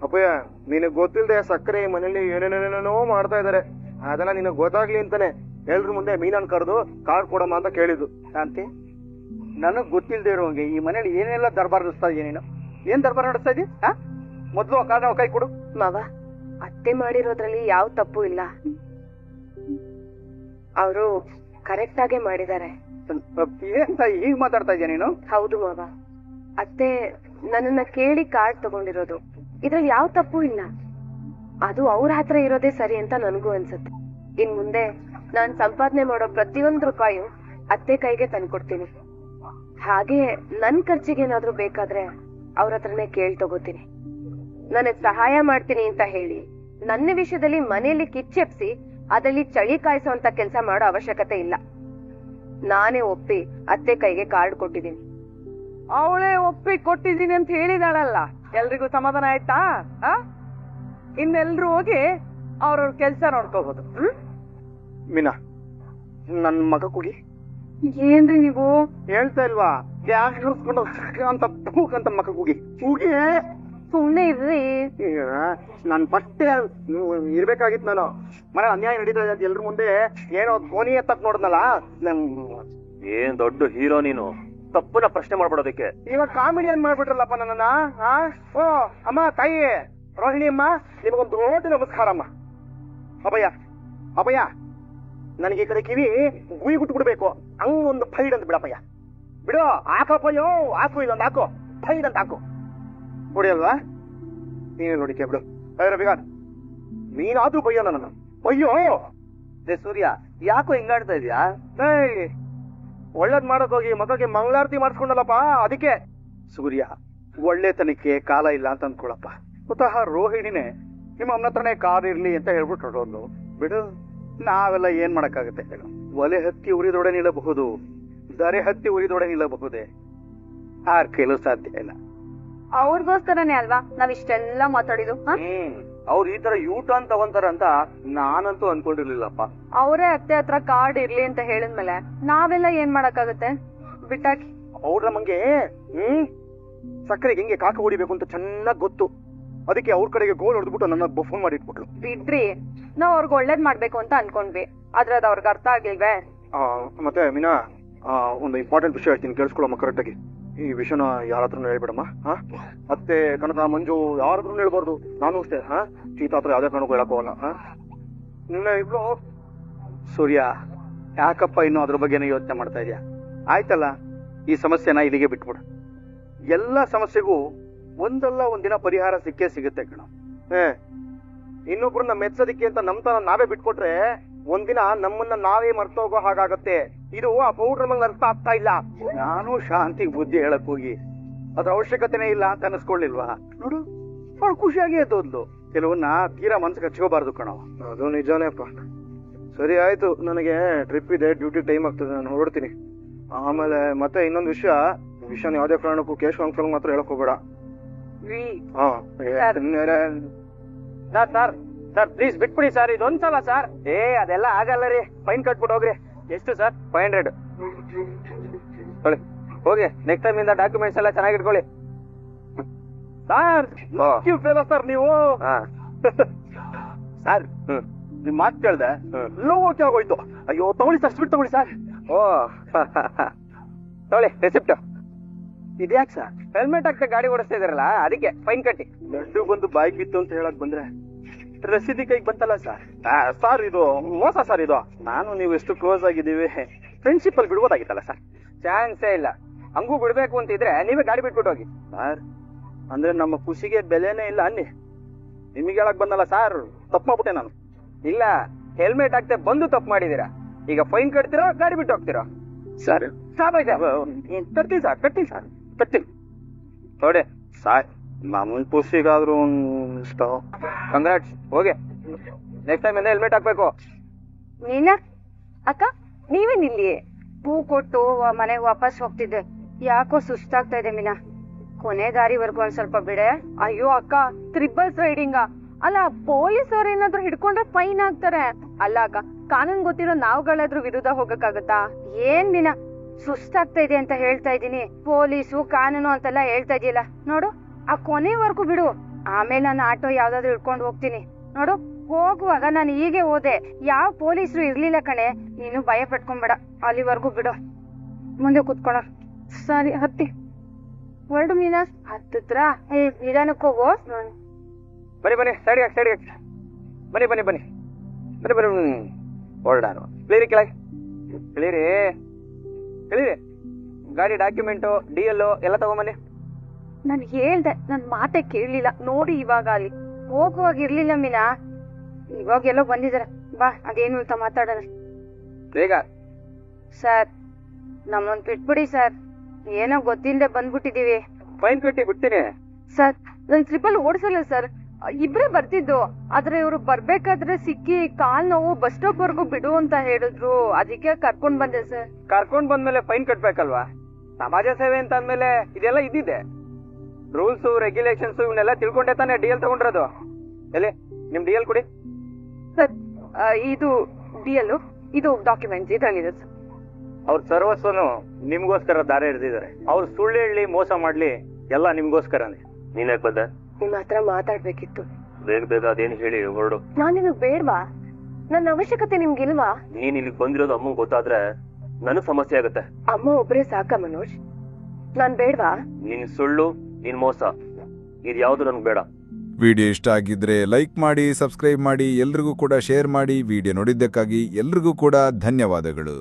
ಅಪ್ಪಯ್ಯ, ನಿನಗ್ ಗೊತ್ತಿಲ್ದೆ ಸಕ್ಕರೆ ಮನೇಲಿ ಏನೇನೇನೇನೋ ಮಾಡ್ತಾ ಇದಾರೆ. ಅದೆಲ್ಲ ನಿನಗ್ ಗೊತ್ತಾಗ್ಲಿ ಅಂತಾನೆ ಎಲ್ರ ಮುಂದೆ ಮೀನನ್ ಕರೆದು ಕಾರ್ಡ್ ಕೊಡಮ್ಮ ಅಂತ ಕೇಳಿದ್ದು. ಶಾಂತಿ, ನನಗ್ ಗೊತ್ತಿಲ್ದೆ ಇರೋಂಗೆ ಈ ಮನೇಲಿ ಏನೆಲ್ಲ ದರ್ಬಾರ್ ನಡೆಸ್ತಾ ಇದೀಯ ನೀನು? ಏನ್ ದರ್ಬಾರ್ ನಡೆಸ್ತಾ ಇದೀಯ? ಮೊದ್ಲು ಆ ಕಾರ್ಡ್ ಕೈ ಕೊಡು. ಮಾವ, ಅತ್ತೆ ಮಾಡಿರೋದ್ರಲ್ಲಿ ಯಾವ ತಪ್ಪು ಇಲ್ಲ. ಅವರು ಕರೆಕ್ಟ್ ಆಗೇ ಮಾಡಿದ್ದಾರೆ. ಏನ್ ಈಗ ಮಾತಾಡ್ತಾ ಇದೀಯ ನೀನು? ಹೌದು ಮಾವ, ಅತ್ತೆ ನನ್ನನ್ನ ಕೇಳಿ ಕಾರ್ಡ್ ತಗೊಂಡಿರೋದು. ಇದ್ರಲ್ಲಿ ಯಾವ ತಪ್ಪು ಇಲ್ಲ. ಅದು ಅವ್ರ ಹತ್ರ ಇರೋದೇ ಸರಿ ಅಂತ ನನಗೂ ಅನ್ಸುತ್ತೆ. ಇನ್ ಮುಂದೆ ನಾನ್ ಸಂಪಾದನೆ ಮಾಡೋ ಪ್ರತಿಯೊಂದು ರೂಪಾಯು ಅತ್ತೆ ಕೈಗೆ ತಂದ್ಕೊಡ್ತೀನಿ. ಹಾಗೆ ನನ್ ಖರ್ಚಿಗೇನಾದ್ರೂ ಬೇಕಾದ್ರೆ ಅವ್ರ ಹತ್ರನೇ ಕೇಳಿ ತಗೋತೀನಿ. ನನಗ್ ಸಹಾಯ ಮಾಡ್ತೀನಿ ಅಂತ ಹೇಳಿ ನನ್ನ ವಿಷಯದಲ್ಲಿ ಮನೆಯಲ್ಲಿ ಕಿಚ್ಚೆಪ್ಸಿ ಅದರಲ್ಲಿ ಚಳಿ ಕಾಯಿಸುವಂತ ಕೆಲಸ ಮಾಡೋ ಅವಶ್ಯಕತೆ ಇಲ್ಲ. ನಾನೇ ಒಪ್ಪಿ ಅತ್ತೆ ಕೈಗೆ ಕಾರ್ಡ್ ಕೊಟ್ಟಿದ್ದೀನಿ. ಅವಳೇ ಒಪ್ಪಿ ಕೊಟ್ಟಿದ್ದೀನಿ ಅಂತ ಹೇಳಿದಾಳಲ್ಲ, ಎಲ್ರಿಗೂ ಸಮಾಧಾನ ಆಯ್ತಾ? ಇನ್ನೆಲ್ರು ಹೋಗಿ ಅವ್ರವ್ರ ಕೆಲ್ಸ ನೋಡ್ಕೋಬಹುದು. ಮೀನಾ, ನನ್ ಮಗ ಕೂಗಿ. ಏನ್ರಿ ನೀವು ಹೇಳ್ತಾ ಇಲ್ವಾ? ಯಾಕೆ ಹಿಡಿಸ್ಕೊಂಡು ಅಂತ ಅಂತ ಮಗ ಕೂಗಿ ಕೂಗಿ. ಸುಮ್ನೆ ಇರ್ರಿ. ನನ್ ಪಟ್ಟೆ ಇರ್ಬೇಕಾಗಿತ್ತು. ನಾನು ಮನೆ ಅನ್ಯಾಯ ನಡೀತಾ ಇದೆ ಎಲ್ರ ಮುಂದೆ ಏನೋ ಧ್ವನಿ ಎತ್ತಕ್ ನೋಡಿದ್ನಲ್ಲ. ಏನ್ ದೊಡ್ಡ ಹೀರೋ ನೀನು, ತಪ್ಪನ ಪ್ರಶ್ನೆ ಮಾಡ್ಬಿಡೋದಕ್ಕೆ. ಇವಾಗ ಕಾಮಿಡಿಯನ್ ಮಾಡ್ಬಿಟ್ರಲ್ಲಪ್ಪ ನನ್ನ. ಓ ಅಮ್ಮ, ತಾಯಿ ರೋಹಿಣಿ ಅಮ್ಮ, ನಿಮಗೊಂದು ದೊಡ್ಡ ನಮಸ್ಕಾರಮ್ಮ. ಅಭಯ ಅಭಯ, ನನಗೆ ಈ ಕಡೆ ಕಿವಿ ಗುಯಿ ಗುಟ್ಟು ಬಿಡ್ಬೇಕು. ಹಂಗೊಂದು ಫೈಡ್ ಅಂತ ಬಿಡಪ್ಪಯ್ಯ. ಬಿಡು, ಹಾಕಪ್ಪಯ್ಯೋ, ಹಾಕು, ಇಲ್ಲೊಂದು ಹಾಕು, ಫೈಡ್ ಅಂತ ಹಾಕು. ಹೊಡಿಯಲ್ವಾ? ನೀನೇ ನೋಡಿಕೆ ಬಿಡು. ರವಿಕಾಂತ್, ನೀನಾದ್ರೂ ಬಯ್ಯೋ ನನ್ನ. ಬಯ್ಯೋ. ಸೂರ್ಯ, ಯಾಕೋ ಹಿಂಗಾಡ್ತಾ ಇದ್ಯಾ? ಒಳ್ಳೇದ್ ಮಾಡಕ್ ಹೋಗಿ ಮಗಗೆ ಮಂಗಳಾರತಿ ಮಾಡಿಸ್ಕೊಂಡಲ್ಲಪ್ಪ, ಅದಕ್ಕೆ. ಸೂರ್ಯ, ಒಳ್ಳೆತನಕ್ಕೆ ಕಾಲ ಇಲ್ಲ ಅಂತ ಅಂದ್ಕೊಳಪ್ಪ. ಸ್ವತಃ ರೋಹಿಣಿನೇ ನಿಮ್ಮ ಅಮ್ಮನ ಹತ್ರನೇ ಕಾರ್ ಇರ್ಲಿ ಅಂತ ಹೇಳ್ಬಿಟ್ಟು ಹೊರಡೋದು. ಬಿಡು, ನಾವೆಲ್ಲ ಏನ್ ಮಾಡಕ್ಕಾಗತ್ತೆ ಹೇಳು? ಒಲೆ ಹತ್ತಿ ಉರಿದೊಡೆ ನಿಲ್ಲಬಹುದು, ದರೆ ಹತ್ತಿ ಉರಿದೊಡೆ ನಿಲ್ಲಬಹುದೇ? ಆರ್ ಕೈಲೂ ಸಾಧ್ಯ ಇಲ್ಲ. ಅವ್ರಿಗೋಸ್ಕರನೇ ಅಲ್ವಾ ನಾವ್ ಇಷ್ಟೆಲ್ಲ ಮಾತಾಡಿದ್ದು. ಅವ್ರು ಈ ತರ ಯೂಟರ್ನ್ ತಗೊಂತಾರ ಅಂತ ನಾನಂತೂ ಅನ್ಕೊಂಡಿರ್ಲಿಲ್ಲಪ್ಪ. ಅವರೇ ಅತ್ತೆ ಹತ್ರ ಕಾರ್ಡ್ ಇರ್ಲಿ ಅಂತ ಹೇಳಿದ್ಮೇಲೆ ನಾವೆಲ್ಲ ಏನ್ ಮಾಡಕ್ಕಾಗತ್ತೆ? ಬಿಟ್ಟಾಕಿ. ಅವ್ರ ನಮಗೆ ಸಕ್ಕರೆಗೆ ಹೆಂಗೆ ಕಾಕ ಹೊಡಿಬೇಕು ಅಂತ ಚೆನ್ನಾಗ್ ಗೊತ್ತು. ಅದಕ್ಕೆ ಅವ್ರ ಕಡೆಗೆ ಗೋಲ್ ಹೊಡೆದ್ಬಿಟ್ಟು ನನ್ನ ಫೋನ್ ಮಾಡಿ ಇಟ್ಬಿಟ್ಲು. ಬಿಡ್ರಿ, ನಾವ್ ಅವ್ರಿಗೆ ಒಳ್ಳೇದ್ ಮಾಡ್ಬೇಕು ಅಂತ ಅನ್ಕೊಂಡ್ವಿ, ಆದ್ರೆ ಅದ್ ಅವ್ರಿಗೆ ಅರ್ಥ ಆಗ್ಲಿಲ್ವೇ? ಮತ್ತೆ ಮೀನಾ, ಒಂದು ಇಂಪಾರ್ಟೆಂಟ್ ವಿಷಯ ಹೇಳ್ತೀನಿ, ಕೇಳಿಸ್ಕೊಳಮ್ಮ ಕರೆಕ್ಟಾಗಿ. ಈ ವಿಷಯನ ಯಾರ ಹತ್ರನೂ ಹೇಳ್ಬೇಡಮ್ಮ. ಅತ್ತೆ, ಕನಕ, ಮಂಜು ಯಾರ ಹತ್ರನೂ ಹೇಳ್ಬಾರ್ದು. ನಾನು ಅಷ್ಟೇ. ಚೀತಾ ಹತ್ರ ಯಾವ್ದೇ ಕಾರಣಕ್ಕೂ ಹೇಳಕ್ ಹೋಗಲ್ಲ. ಇಬ್ರು. ಸೂರ್ಯ, ಯಾಕಪ್ಪ ಇನ್ನೂ ಅದ್ರ ಬಗ್ಗೆನೇ ಯೋಚನೆ ಮಾಡ್ತಾ ಇದೆಯಾ? ಆಯ್ತಲ್ಲ, ಈ ಸಮಸ್ಯೆನ ಇಲ್ಲಿಗೆ ಬಿಟ್ಬಿಡು. ಎಲ್ಲ ಸಮಸ್ಯೆಗೂ ಒಂದಲ್ಲ ಒಂದಿನ ಪರಿಹಾರ ಸಿಕ್ಕೇ ಸಿಗುತ್ತೆ ಕಣ. ಇನ್ನೊಬ್ರನ್ನ ಮೆಚ್ಚೋದಿಕ್ಕೆ ಅಂತ ನಮ್ತನ ನಾವೇ ಬಿಟ್ಕೊಟ್ರೆ ಒಂದಿನ ನಮ್ಮನ್ನ ನಾವೇ ಮರ್ತೋಗೋ ಹಾಗಾಗತ್ತೆ. ಇದು ಆ ಪೌಡ್ರ್ ನಂಗೆ ಅರ್ಥ ಆಗ್ತಾ ಇಲ್ಲ. ನಾನು ಶಾಂತಿಗೆ ಬುದ್ಧಿ ಹೇಳಕ್ ಹೋಗಿ ಅದ್ರ ಅವಶ್ಯಕತೆನೇ ಇಲ್ಲ ಅಂತ ಅನಿಸ್ಕೊಳ್ಳಿಲ್ವಾ? ನೋಡು, ಅವಳು ಖುಷಿಯಾಗಿ ಎದ್ದೋದ್ಲು. ಕೆಲವನ್ನ ತೀರಾ ಮನ್ಸಿಗೆ ಹಚ್ಕೋಬಾರ್ದು ಕಣೋ. ಅದು ನಿಜಾನೇಪ್ಪ. ಸರಿ ಆಯ್ತು, ನನಗೆ ಟ್ರಿಪ್ ಇದೆ, ಡ್ಯೂಟಿ ಟೈಮ್ ಆಗ್ತದೆ, ನಾನು ಹೊರಡ್ತೀನಿ. ಆಮೇಲೆ ಮತ್ತೆ ಇನ್ನೊಂದು ವಿಷಯನ ಯಾವುದೇ ಕಾರಣಕ್ಕೂ ಕೇಶವ ಅಂಕಲ್ ಮಾತ್ರ ಹೇಳಕ್ ಹೋಗ್ಬೇಡ. ಸರ್ ಪ್ಲೀಸ್ ಬಿಟ್ಬಿಡಿ ಸರ್, ಇದೊಂದ್ಸಲ ಸರ್. ಅದೆಲ್ಲ ಆಗಲ್ಲ ರೀ, ಫೈನ್ ಕಟ್ಬಿಟ್ಟು ಹೋಗ್ರಿ. ಎಷ್ಟು ಸರ್? 500. ಹೋಗಿ, ನೆಕ್ಸ್ಟ್ ಟೈಮ್ ಇಂದ ಡಾಕ್ಯುಮೆಂಟ್ಸ್ ಎಲ್ಲ ಚೆನ್ನಾಗಿ ಇಟ್ಕೊಳ್ಳಿ ಸರ್. ನೀವು ಸರ್ ನಿಮ್ ಮಾತು ಕೇಳ್ದೆ, ಲೋ ಓಕೆ ಆಗೋಯ್ತು. ಅಯ್ಯೋ ತಗೊಳ್ಳಿ ಸರ್, ಸ್ವೀಟ್ ತಗೊಳ್ಳಿ ಸರ್. ತಗೊಳ್ಳಿ ರೆಸಿಪ್ಟ್. ಇದ್ಯಾಕೆ ಸರ್? ಹೆಲ್ಮೆಟ್ ಹಾಕ್ತಾ ಗಾಡಿ ಓಡಿಸ್ತಾ ಇದಾರಲ್ಲ, ಅದಕ್ಕೆ ಫೈನ್ ಕಟ್ಟಿ. ಲಡ್ಡು ಬಂದು ಬಾಯಿಗೆ ಬಿತ್ತು ಅಂತ ಹೇಳಕ್ ಬಂದ್ರೆ ರಸೀದಿ ಕೈಗೆ ಬಂತಲ್ಲ ಸರ್. ಸರ್ ಇದು ಮೋಸ ಸರ್. ಇದು ನಾನು ನೀವು ಎಷ್ಟು ಕ್ಲೋಸ್ ಆಗಿದ್ದೀವಿ, ಫ್ರೆಂಡ್ಶಿಪ್ ಅಲ್ಲಿ ಬಿಡ್ಬೋದಾಗಿತ್ತಲ್ಲ ಸರ್. ಚಾನ್ಸೇ ಇಲ್ಲ. ಹಂಗೂ ಬಿಡ್ಬೇಕು ಅಂತಿದ್ರೆ ನೀವೇ ಗಾಡಿ ಬಿಟ್ಬಿಟ್ಟು ಹೋಗಿ ಸರ್. ಅಂದ್ರೆ ನಮ್ಮ ಖುಷಿಗೆ ಬೆಲೆನೇ ಇಲ್ಲ ಅನ್ನಿ. ನಿಮಗೆ ಹೇಳಕ್ ಬಂದಲ್ಲ ಸರ್, ತಪ್ಪು ಮಾಡ್ಬಿಟ್ಟೆ ನಾನು. ಇಲ್ಲ, ಹೆಲ್ಮೆಟ್ ಹಾಕ್ತೆ ಬಂದು ತಪ್ಪು ಮಾಡಿದೀರಾ. ಈಗ ಫೈನ್ ಕಟ್ತೀರಾ, ಗಾಡಿ ಬಿಟ್ಟು ಹೋಗ್ತೀರಾ ಸರ್? ಕಟ್ತೀನಿ ಸರ್, ಕಟ್ತೀನಿ ಸರ್, ಕಟ್ತೀನಿ ನೋಡಿ ಸಾರ್. ನಮ್ಮ ಖುಷಿಗಾದ್ರೂ ಇಷ್ಟ. ಕಂಗ್ರಾಟ್ಸ್. ಹೋಗಿ, ನೆಕ್ಸ್ಟ್ ಟೈಮ್ ಇಂದ ಹೆಲ್ಮೆಟ್ ಹಾಕ್ಬೇಕು. ನೀನಾ ಅಕ್ಕ, ನೀವೇನ್ ಇಲ್ಲಿ? ಹೂ ಕೊಟ್ಟು ಮನೆಗೆ ವಾಪಸ್ ಹೋಗ್ತಿದ್ದೆ. ಯಾಕೋ ಸುಸ್ತಾಗ್ತಾ ಇದೆ ಮೀನಾ. ಕೊನೆ ದಾರಿವರೆಗೂ ಒಂದ್ ಸ್ವಲ್ಪ ಬಿಡೆ. ಅಯ್ಯೋ ಅಕ್ಕ, ಟ್ರಿಬಲ್ಸ್ ರೈಡಿಂಗ ಅಲ್ಲ, ಪೊಲೀಸ್ ಅವ್ರ ಏನಾದ್ರು ಹಿಡ್ಕೊಂಡ್ರೆ ಫೈನ್ ಹಾಕ್ತಾರೆ. ಅಲ್ಲ ಅಕ್ಕ, ಕಾನೂನ್ ಗೊತ್ತಿರೋ ನಾವ್ಗಳಾದ್ರೂ ವಿರುದ್ಧ ಹೋಗಕ್ಕಾಗತ್ತಾ? ಏನ್ ಮೀನಾ, ಸುಸ್ತಾಗ್ತಾ ಇದೆ ಅಂತ ಹೇಳ್ತಾ ಇದೀನಿ. ಪೊಲೀಸು ಕಾನೂನು ಅಂತೆಲ್ಲ ಹೇಳ್ತಾ ಇದೆಯಲ್ಲ. ನೋಡು, ಆ ಕೊನೆವರೆಗೂ ಬಿಡು. ಆಮೇಲೆ ನಾನು ಆಟೋ ಯಾವ್ದಾದ್ರು ಹಿಡ್ಕೊಂಡು ಹೋಗ್ತೀನಿ. ನೋಡು, ಹೋಗುವಾಗ ನಾನು ಹೀಗೆ ಹೋದೆ, ಯಾವ ಪೊಲೀಸರು ಇರ್ಲಿಲ್ಲ ಕಣೆ. ನೀನು ಭಯ ಪಟ್ಕೊಂಬೇಡ, ಅಲ್ಲಿವರೆಗೂ ಬಿಡು. ಮುಂದೆ ಕುತ್ಕೊಳ್ಳ. ಸರಿ, ಹತ್ತಿ ಹೊರಡು ಮೀನಾ. ಹತ್ತಿದ್ರ ನಿಧಾನಕ್ಕೆ ಹೋಗು. ಬನ್ನಿ ಬನ್ನಿ, ಸೈಡ್ ಸೈಡ್ ಬನ್ನಿ ಬನ್ನಿ ಬನ್ನಿ ಬನ್ನಿ ಬನ್ನಿ. ಹೊರಡಾನು ಇಳಿರಿ, ಕೆಳಗೆ ಇಳಿರಿ, ಇಳಿರಿ. ಗಾಡಿ ಡಾಕ್ಯುಮೆಂಟು, DL ಎಲ್ಲ ತಗೊಂಬನ್ನಿ. ನಾನ್ ಹೇಳ್ದೆ, ನನ್ ಮಾತೆ ಕೇಳಲಿಲ್ಲ ನೋಡಿ. ಇವಾಗ ಅಲ್ಲಿ ಹೋಗುವಾಗ ಇರ್ಲಿಲ್ಲ ಮೀನಾ, ಇವಾಗ ಎಲ್ಲೋ ಬಂದಿದಾರ. ಬಾ, ಅದೇನು ಅಂತ ಮಾತಾಡೋಣ. ಬೇಗ ಸರ್, ನಮ್ಮನ್ ಬಿಟ್ಬಿಡಿ ಸರ್. ಏನೋ ಗೊತ್ತಿಲ್ಲದೆ ಬಂದ್ಬಿಟ್ಟಿದೀವಿ. ಫೈನ್ ಕಟ್ಟಿ ಬಿಡ್ತೀನಿ ಸರ್. ನನ್ ಟ್ರಿಪಲ್ ಓಡಿಸಲ್ಲ ಸರ್, ಇಬ್ರೇ ಬರ್ತಿದ್ದು. ಆದ್ರೆ ಇವ್ರು ಬರ್ಬೇಕಾದ್ರೆ ಸಿಕ್ಕಿ ಕಾಲ್ ನೋವು, ಬಸ್ ಸ್ಟಾಪ್ ವರ್ಗು ಬಿಡು ಅಂತ ಹೇಳಿದ್ರು. ಅದಕ್ಕೆ ಕರ್ಕೊಂಡ್ ಬಂದೆ ಸರ್. ಕರ್ಕೊಂಡ್ ಬಂದ್ಮೇಲೆ ಫೈನ್ ಕಟ್ಬೇಕಲ್ವಾ? ಸಮಾಜ ಸೇವೆ ಅಂತ ಅಂದ್ಮೇಲೆ ಇದೆಲ್ಲ ಇದ್ದಿದೆ. ರೂಲ್ಸ್ ರೆಗ್ಯುಲೇಷನ್ಸ್ ಇವನ್ನೆಲ್ಲ ತಿಳ್ಕೊಂಡೆ ತಾನೇ DL ತಗೊಂಡಿರೋದು. ಎಲ್ಲಿ ನಿಮ್ DL ಕೊಡಿ ಸರ್. ಇದು DL, ಇದು ಡಾಕ್ಯುಮೆಂಟ್ಸ್ ಇದ್ರಲ್ಲಿದೆ ಸರ್. ಅವ್ರ ಸರ್ವಸ್ವನು ನಿಮ್ಗೋಸ್ಕರ ದಾರ ಹಿಡಿದಿದ್ದಾರೆ. ಅವ್ರು ಸುಳ್ಳು ಹೇಳಿ ಮೋಸ ಮಾಡ್ಲಿ, ಎಲ್ಲ ನಿಮ್ಗೋಸ್ಕರನೇ. ನೀನ್ಯಾಕ್ ಬಂದ? ನಿಮ್ ಹತ್ರ ಮಾತಾಡ್ಬೇಕಿತ್ತು. ಬೇಗ ಬೇಗ ಅದೇನು ಹೇಳಿ ಹೊರಡು. ನಾನ್ ನಿಮಗ್ ಬೇಡ್ವಾ? ನನ್ನ ಅವಶ್ಯಕತೆ ನಿಮ್ಗಿಲ್ವಾ? ನೀನ್ ಇಲ್ಲಿ ಬಂದಿರೋದು ಅಮ್ಮಂಗ್ ಗೊತ್ತಾದ್ರೆ ನನಗ್ ಸಮಸ್ಯೆ ಆಗುತ್ತೆ. ಅಮ್ಮ ಒಬ್ರೇ ಸಾಕ ಮನೋಜ್, ನಾನ್ ಬೇಡ್ವಾ? ನೀನ್ ಸುಳ್ಳು, ನೀನ್ ಮೋಸ, ಇದು ಯಾವ್ದು ನನ್ಗೆ ಬೇಡ. ವಿಡಿಯೋ ಇಷ್ಟ ಆಗಿದ್ರೆ ಲೈಕ್ ಮಾಡಿ, ಸಬ್ಸ್ಕ್ರೈಬ್ ಮಾಡಿ, ಎಲ್ರಿಗೂ ಕೂಡ ಶೇರ್ ಮಾಡಿ. ವಿಡಿಯೋ ನೋಡಿದ್ದಕ್ಕಾಗಿ ಎಲ್ರಿಗೂ ಕೂಡ ಧನ್ಯವಾದಗಳು.